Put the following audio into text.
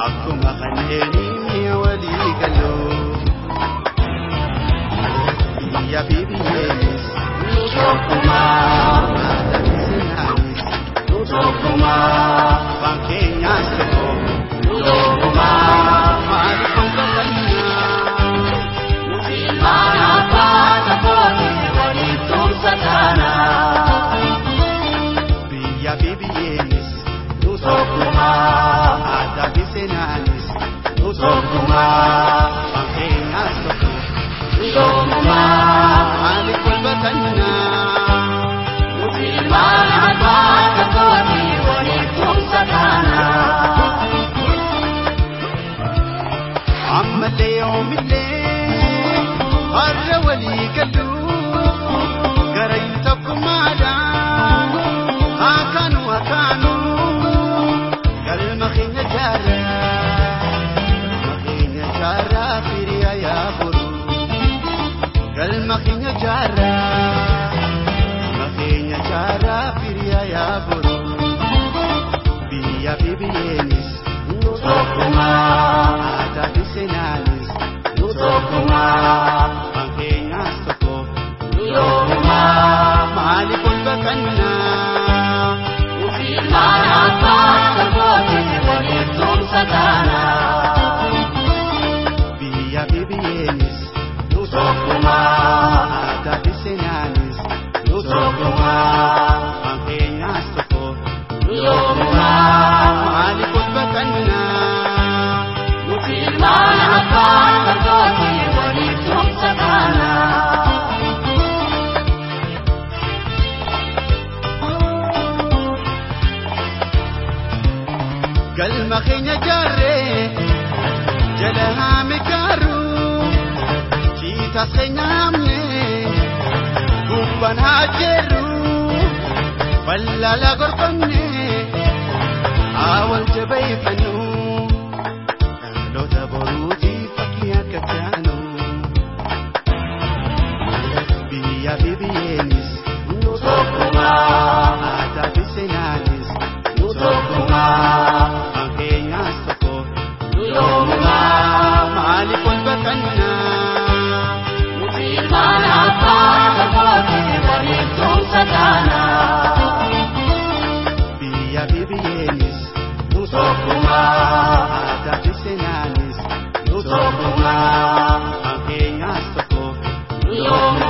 akkuma kanneen walii galuu biyya fi biyyeenis nu tokkummaa maadamsinaanis nu tokkummaa afaan keenyaas tokko nu tokkummaa maaliif walqabannaa nuti ilmaan abbaa tokkooti waliif tumsa taanaa biyya fi biyyeenis nu tokkummaa maadamsinaanis nu tokkummaa afaan keenyaas tokko nu tokkummaa maaliif walqabannaa nuti ilmaan abbaa tokkooti waliif tumsa taanaa ammallee yoomillee har'a walii galuu garayu tokkummaadhaan akaanu galma keenya jaarraa firiyaa yaaburu galma keenya jaarraa firiyaa yaaburu biyya fi biyyeenis nu tokkummaa aadaa fi seenaanis nu tokkummaa afaan keenyaas tokko nu tokkummaa maaliif walqabannaa nuti ilmaan abbaa tokkooti waliif tumsa taanaa biyya fi biyyeenis nu tokkummaa aadaa fi seenaanis nu tokkummaa afaan keenyaas tokko nu tokkummaa maaliif walqabannaa nuti ilmaan abbaa tokkooti waliif tumsa taanaa galma keenya jaarree jala haame gaaruu ciita seenyaamne gubbaan haa jeeruu bal'aala gorfamne haa wal jabeeffannuu dhaloota boruutiif fakkii akka taanu biyya fi biyyeenis nu tokkummaa aadaa fi seenaanis nu tokkummaa afaan keenyaas tokko nu tokkummaa maaliif walqabannaa nuti ilmaan abbaa tokkooti waliif tumsa taanaa biyya fi biyyeenis nu tokkummaa aadaa fi seenaanis nu tokkummaa afaan keenyaas tokko nu tokkummaa